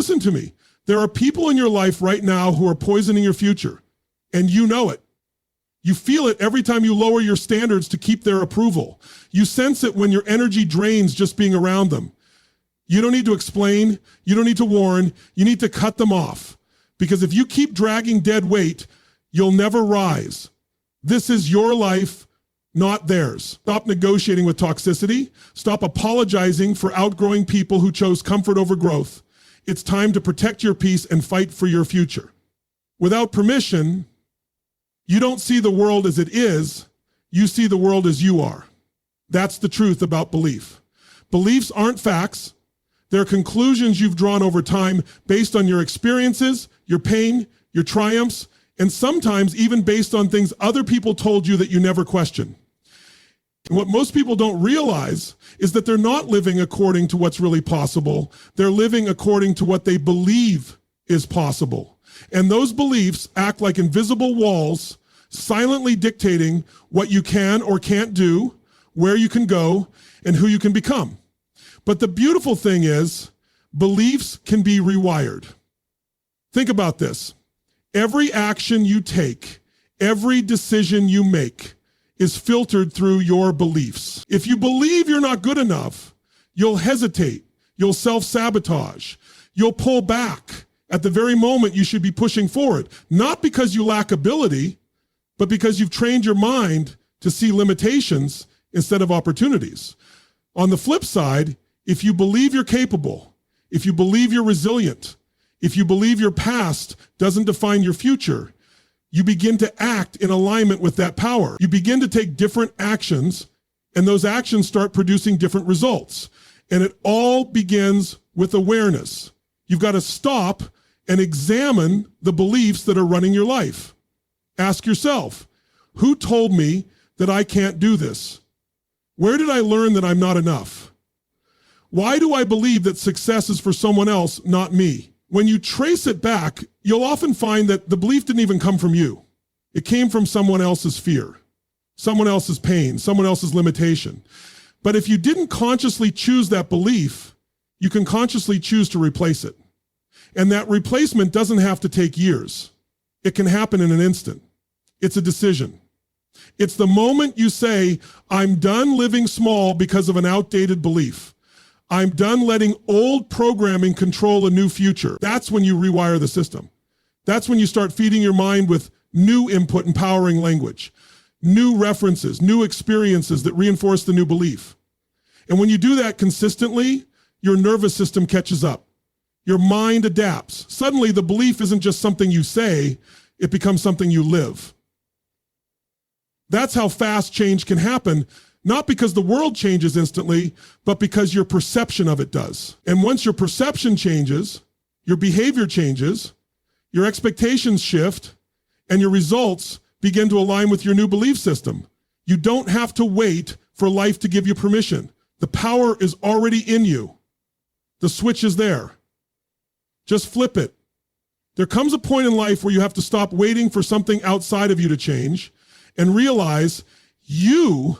Listen to me. There are people in your life right now who are poisoning your future, and you know it. You feel it every time you lower your standards to keep their approval. You sense it when your energy drains just being around them. You don't need to explain. You don't need to warn. You need to cut them off. Because if you keep dragging dead weight, you'll never rise. This is your life, not theirs. Stop negotiating with toxicity. Stop apologizing for outgrowing people who chose comfort over growth. It's time to protect your peace and fight for your future. Without permission, you don't see the world as it is. You see the world as you are. That's the truth about belief. Beliefs aren't facts. They're conclusions you've drawn over time based on your experiences, your pain, your triumphs, and sometimes even based on things other people told you that you never questioned. And what most people don't realize is that they're not living according to what's really possible. They're living according to what they believe is possible. And those beliefs act like invisible walls, silently dictating what you can or can't do, where you can go, and who you can become. But the beautiful thing is, beliefs can be rewired. Think about this. Every action you take, every decision you make is filtered through your beliefs. If you believe you're not good enough, you'll hesitate, you'll self-sabotage, you'll pull back at the very moment you should be pushing forward, not because you lack ability, but because you've trained your mind to see limitations instead of opportunities. On the flip side, if you believe you're capable, if you believe you're resilient, if you believe your past doesn't define your future, you begin to act in alignment with that power. You begin to take different actions, and those actions start producing different results. And it all begins with awareness. You've got to stop and examine the beliefs that are running your life. Ask yourself, who told me that I can't do this? Where did I learn that I'm not enough? Why do I believe that success is for someone else, not me? When you trace it back, you'll often find that the belief didn't even come from you. It came from someone else's fear, someone else's pain, someone else's limitation. But if you didn't consciously choose that belief, you can consciously choose to replace it. And that replacement doesn't have to take years. It can happen in an instant. It's a decision. It's the moment you say, I'm done living small because of an outdated belief. I'm done letting old programming control a new future. That's when you rewire the system. That's when you start feeding your mind with new input, empowering language, new references, new experiences that reinforce the new belief. And when you do that consistently, your nervous system catches up. Your mind adapts. Suddenly, the belief isn't just something you say, it becomes something you live. That's how fast change can happen. Not because the world changes instantly, but because your perception of it does. And once your perception changes, your behavior changes, your expectations shift, and your results begin to align with your new belief system. You don't have to wait for life to give you permission. The power is already in you. The switch is there. Just flip it. There comes a point in life where you have to stop waiting for something outside of you to change and realize you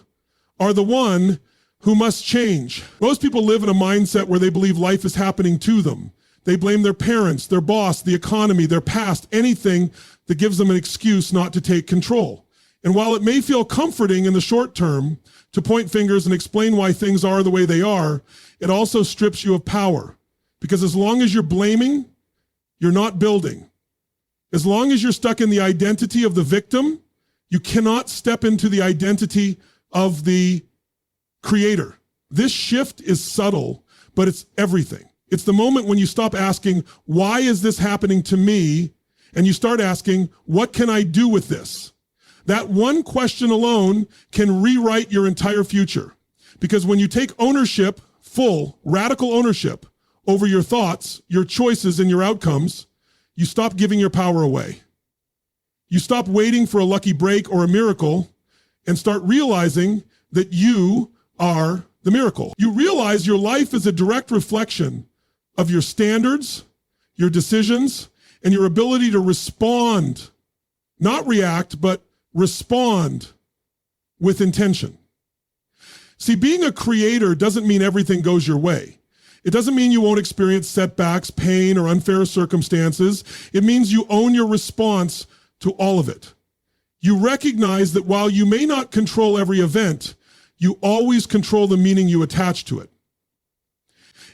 are the one who must change. Most people live in a mindset where they believe life is happening to them. They blame their parents, their boss, the economy, their past, anything that gives them an excuse not to take control. And while it may feel comforting in the short term to point fingers and explain why things are the way they are, it also strips you of power. Because as long as you're blaming, you're not building. As long as you're stuck in the identity of the victim, you cannot step into the identity of the creator. This shift is subtle, but it's everything. It's the moment when you stop asking, why is this happening to me? And you start asking, what can I do with this? That one question alone can rewrite your entire future. Because when you take ownership, full, radical ownership over your thoughts, your choices, and your outcomes, you stop giving your power away. You stop waiting for a lucky break or a miracle and start realizing that you are the miracle. You realize your life is a direct reflection of your standards, your decisions, and your ability to respond, not react, but respond with intention. See, being a creator doesn't mean everything goes your way. It doesn't mean you won't experience setbacks, pain, or unfair circumstances. It means you own your response to all of it. You recognize that while you may not control every event, you always control the meaning you attach to it.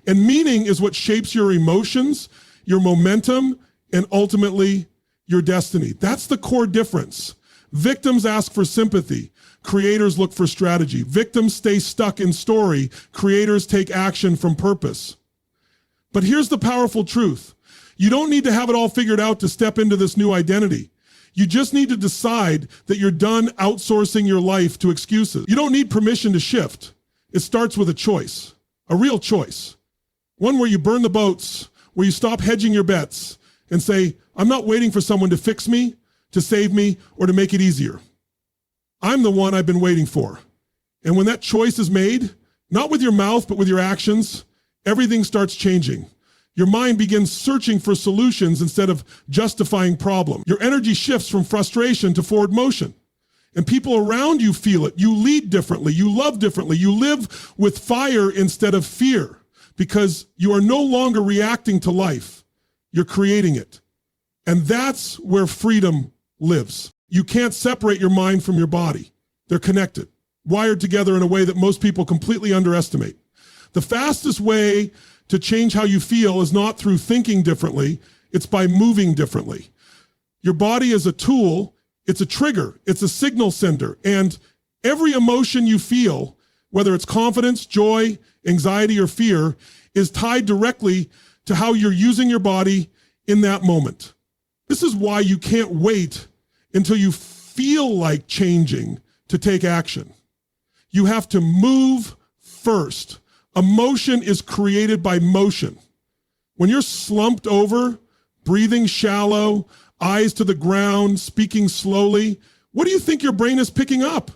And meaning is what shapes your emotions, your momentum, and ultimately your destiny. That's the core difference. Victims ask for sympathy. Creators look for strategy. Victims stay stuck in story. Creators take action from purpose. But here's the powerful truth. You don't need to have it all figured out to step into this new identity. You just need to decide that you're done outsourcing your life to excuses. You don't need permission to shift. It starts with a choice, a real choice. One where you burn the boats, where you stop hedging your bets and say, I'm not waiting for someone to fix me, to save me, or to make it easier. I'm the one I've been waiting for. And when that choice is made, not with your mouth, but with your actions, everything starts changing. Your mind begins searching for solutions instead of justifying problems. Your energy shifts from frustration to forward motion. And people around you feel it. You lead differently. You love differently. You live with fire instead of fear because you are no longer reacting to life. You're creating it. And that's where freedom lives. You can't separate your mind from your body. They're connected, wired together in a way that most people completely underestimate. The fastest way to change how you feel is not through thinking differently, it's by moving differently. Your body is a tool, it's a trigger, it's a signal sender, and every emotion you feel, whether it's confidence, joy, anxiety, or fear, is tied directly to how you're using your body in that moment. This is why you can't wait until you feel like changing to take action. You have to move first. Emotion is created by motion. When you're slumped over, breathing shallow, eyes to the ground, speaking slowly, what do you think your brain is picking up?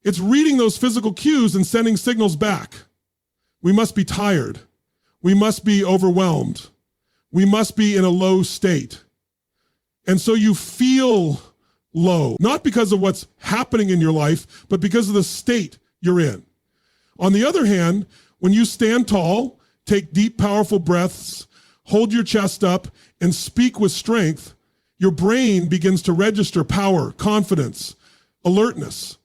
It's reading those physical cues and sending signals back. We must be tired. We must be overwhelmed. We must be in a low state. And so you feel low, not because of what's happening in your life, but because of the state you're in. On the other hand, when you stand tall, take deep, powerful breaths, hold your chest up, and speak with strength, your brain begins to register power, confidence, alertness,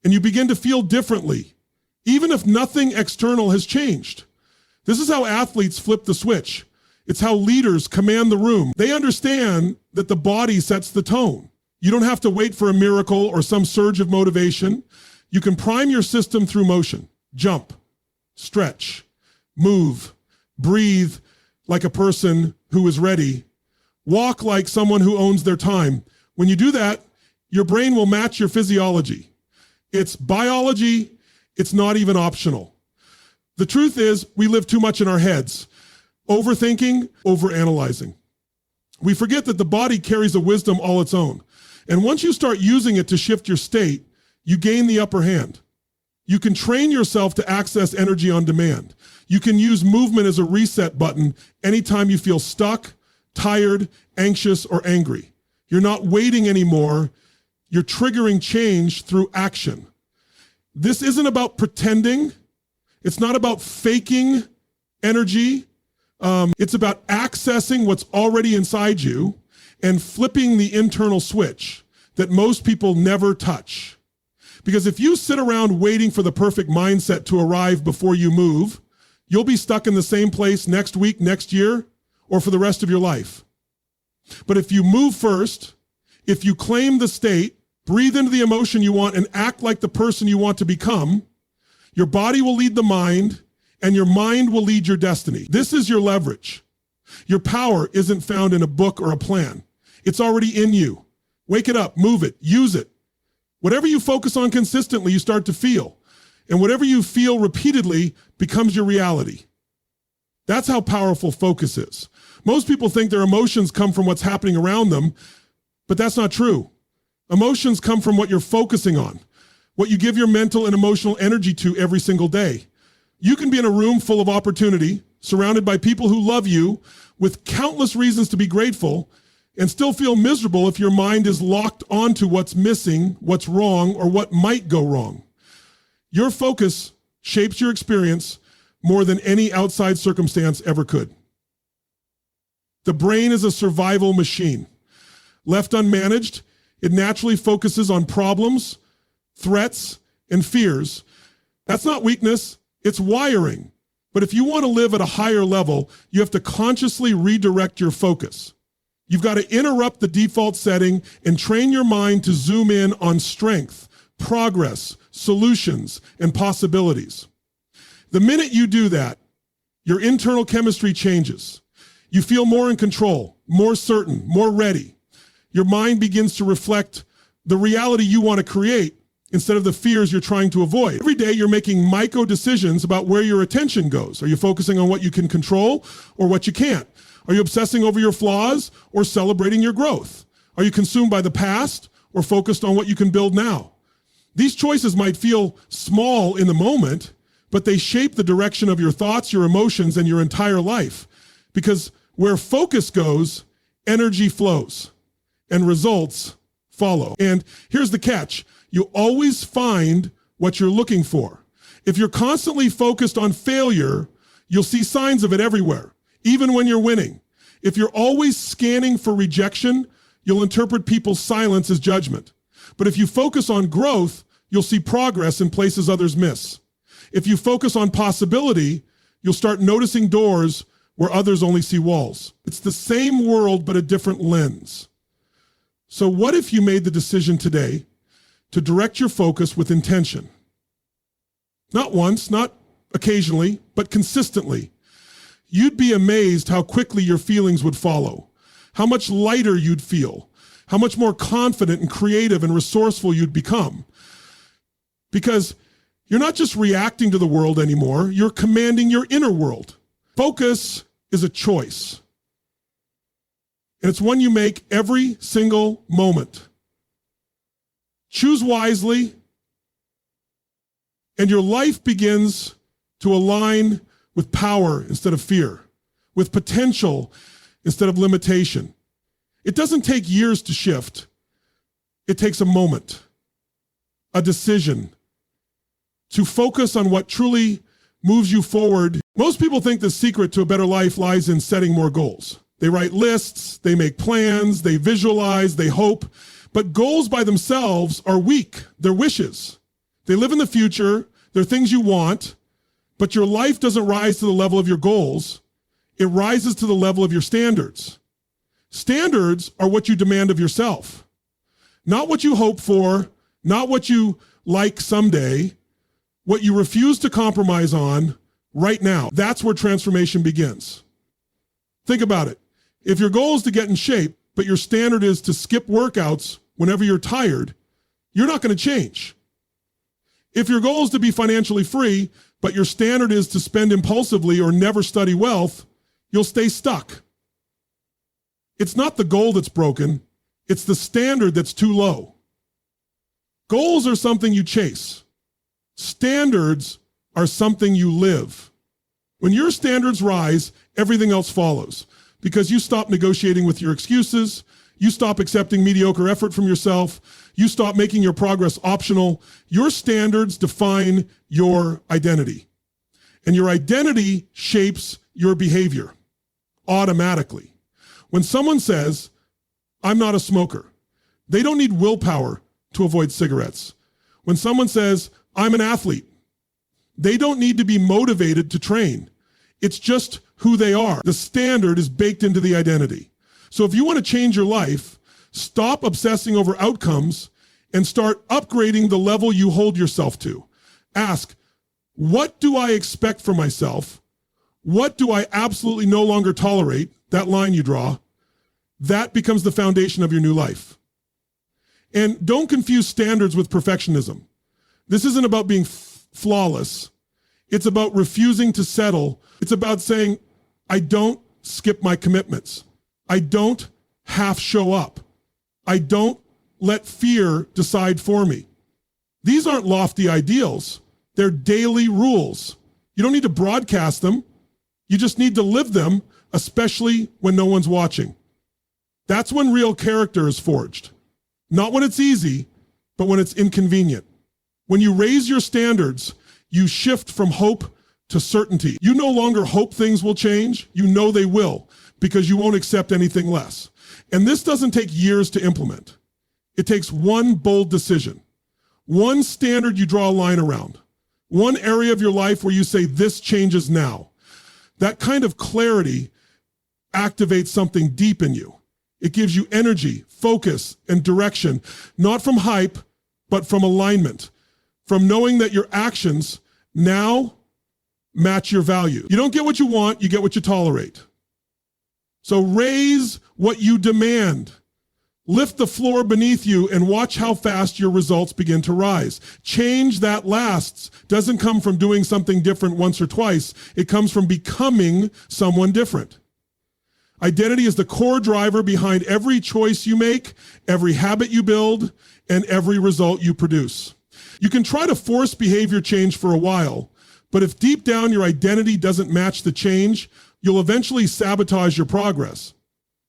and you begin to feel differently, even if nothing external has changed. This is how athletes flip the switch. It's how leaders command the room. They understand that the body sets the tone. You don't have to wait for a miracle or some surge of motivation. You can prime your system through motion. Jump, stretch, move, breathe like a person who is ready, walk like someone who owns their time. When you do that, your brain will match your physiology. It's biology, it's not even optional. The truth is, we live too much in our heads, overthinking, overanalyzing. We forget that the body carries a wisdom all its own. And once you start using it to shift your state, you gain the upper hand. You can train yourself to access energy on demand. You can use movement as a reset button anytime you feel stuck, tired, anxious, or angry. You're not waiting anymore. You're triggering change through action. This isn't about pretending. It's not about faking energy. It's about accessing what's already inside you and flipping the internal switch that most people never touch. Because if you sit around waiting for the perfect mindset to arrive before you move, you'll be stuck in the same place next week, next year, or for the rest of your life. But if you move first, if you claim the state, breathe into the emotion you want, and act like the person you want to become, your body will lead the mind, and your mind will lead your destiny. This is your leverage. Your power isn't found in a book or a plan. It's already in you. Wake it up, move it, use it. Whatever you focus on consistently, you start to feel. And whatever you feel repeatedly becomes your reality. That's how powerful focus is. Most people think their emotions come from what's happening around them, but that's not true. Emotions come from what you're focusing on, what you give your mental and emotional energy to every single day. You can be in a room full of opportunity, surrounded by people who love you, with countless reasons to be grateful, and still feel miserable if your mind is locked onto what's missing, what's wrong, or what might go wrong. Your focus shapes your experience, more than any outside circumstance ever could. The brain is a survival machine. Left unmanaged, it naturally focuses on problems, threats, and fears. That's not weakness, it's wiring. But if you want to live at a higher level, you have to consciously redirect your focus. You've got to interrupt the default setting and train your mind to zoom in on strength, progress, solutions, and possibilities. The minute you do that, your internal chemistry changes. You feel more in control, more certain, more ready. Your mind begins to reflect the reality you want to create instead of the fears you're trying to avoid. Every day you're making micro decisions about where your attention goes. Are you focusing on what you can control or what you can't? Are you obsessing over your flaws or celebrating your growth? Are you consumed by the past or focused on what you can build now? These choices might feel small in the moment, but they shape the direction of your thoughts, your emotions, and your entire life. Because where focus goes, energy flows and results follow. And here's the catch. You always find what you're looking for. If you're constantly focused on failure, you'll see signs of it everywhere, even when you're winning. If you're always scanning for rejection, you'll interpret people's silence as judgment. But if you focus on growth, you'll see progress in places others miss. If you focus on possibility, you'll start noticing doors where others only see walls. It's the same world, but a different lens. So what if you made the decision today to direct your focus with intention? Not once, not occasionally, but consistently. You'd be amazed how quickly your feelings would follow, how much lighter you'd feel, how much more confident and creative and resourceful you'd become. Because you're not just reacting to the world anymore, you're commanding your inner world. Focus is a choice. And it's one you make every single moment. Choose wisely, and your life begins to align with power instead of fear, with potential instead of limitation. It doesn't take years to shift. It takes a moment, a decision, to focus on what truly moves you forward. Most people think the secret to a better life lies in setting more goals. They write lists, they make plans, they visualize, they hope. But goals by themselves are weak. They're wishes. They live in the future. They're things you want. But your life doesn't rise to the level of your goals. It rises to the level of your standards. Standards are what you demand of yourself. Not what you hope for, not what you like someday, what you refuse to compromise on right now. That's where transformation begins. Think about it. If your goal is to get in shape, but your standard is to skip workouts whenever you're tired, you're not going to change. If your goal is to be financially free, but your standard is to spend impulsively or never study wealth, you'll stay stuck. It's not the goal that's broken, it's the standard that's too low. Goals are something you chase. Standards are something you live. When your standards rise, everything else follows. Because you stop negotiating with your excuses, you stop accepting mediocre effort from yourself, you stop making your progress optional. Your standards define your identity. And your identity shapes your behavior automatically. When someone says, I'm not a smoker, they don't need willpower to avoid cigarettes. When someone says, I'm an athlete, they don't need to be motivated to train. It's just who they are. The standard is baked into the identity. So if you want to change your life, stop obsessing over outcomes and start upgrading the level you hold yourself to. Ask, what do I expect from myself? What do I absolutely no longer tolerate? That line you draw, that becomes the foundation of your new life. And don't confuse standards with perfectionism. This isn't about being flawless. It's about refusing to settle. It's about saying, I don't skip my commitments. I don't half show up. I don't let fear decide for me. These aren't lofty ideals. They're daily rules. You don't need to broadcast them. You just need to live them, especially when no one's watching. That's when real character is forged. Not when it's easy, but when it's inconvenient. When you raise your standards, you shift from hope to certainty. You no longer hope things will change. You know they will, because you won't accept anything less. And this doesn't take years to implement. It takes one bold decision, one standard you draw a line around, one area of your life where you say, this changes now. That kind of clarity activates something deep in you. It gives you energy, focus, and direction, not from hype, but from alignment, from knowing that your actions now match your value. You don't get what you want, you get what you tolerate. So raise what you demand. Lift the floor beneath you and watch how fast your results begin to rise. Change that lasts doesn't come from doing something different once or twice. It comes from becoming someone different. Identity is the core driver behind every choice you make, every habit you build, and every result you produce. You can try to force behavior change for a while, but if deep down your identity doesn't match the change, you'll eventually sabotage your progress.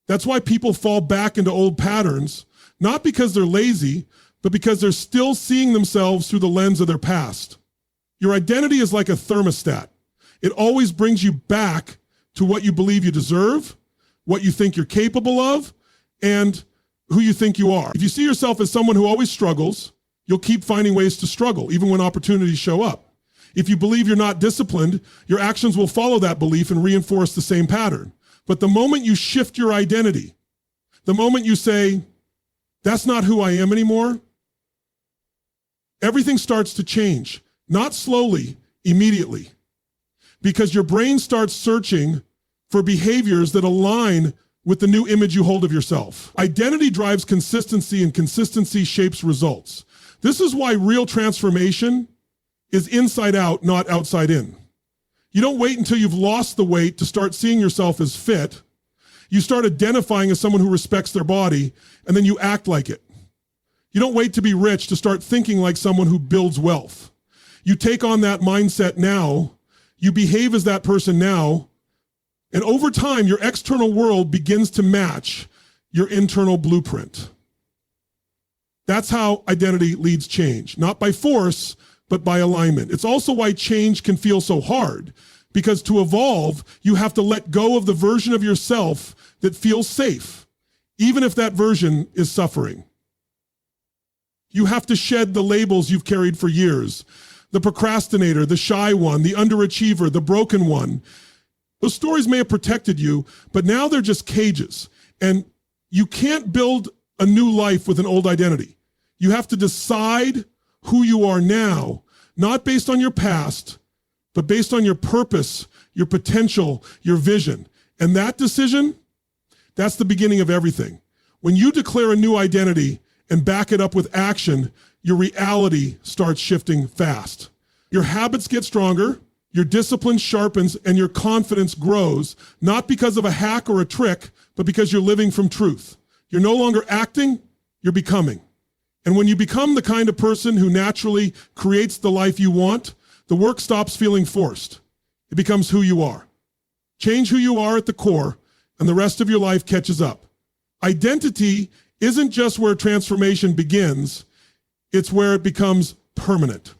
That's why people fall back into old patterns, not because they're lazy, but because they're still seeing themselves through the lens of their past. Your identity is like a thermostat. It always brings you back to what you believe you deserve, what you think you're capable of, and who you think you are. If you see yourself as someone who always struggles, you'll keep finding ways to struggle, even when opportunities show up. If you believe you're not disciplined, your actions will follow that belief and reinforce the same pattern. But the moment you shift your identity, the moment you say, that's not who I am anymore, everything starts to change, not slowly, immediately, because your brain starts searching for behaviors that align with the new image you hold of yourself. Identity drives consistency, and consistency shapes results. This is why real transformation is inside out, not outside in. You don't wait until you've lost the weight to start seeing yourself as fit. You start identifying as someone who respects their body, and then you act like it. You don't wait to be rich to start thinking like someone who builds wealth. You take on that mindset now, you behave as that person now, and over time, your external world begins to match your internal blueprint. That's how identity leads change, not by force, but by alignment. It's also why change can feel so hard, because to evolve, you have to let go of the version of yourself that feels safe, even if that version is suffering. You have to shed the labels you've carried for years. The procrastinator, the shy one, the underachiever, the broken one. Those stories may have protected you, but now they're just cages. And you can't build a new life with an old identity. You have to decide who you are now, not based on your past, but based on your purpose, your potential, your vision. And that decision, that's the beginning of everything. When you declare a new identity and back it up with action, your reality starts shifting fast. Your habits get stronger, your discipline sharpens, and your confidence grows, not because of a hack or a trick, but because you're living from truth. You're no longer acting, you're becoming. And when you become the kind of person who naturally creates the life you want, the work stops feeling forced. It becomes who you are. Change who you are at the core, and the rest of your life catches up. Identity isn't just where transformation begins, it's where it becomes permanent.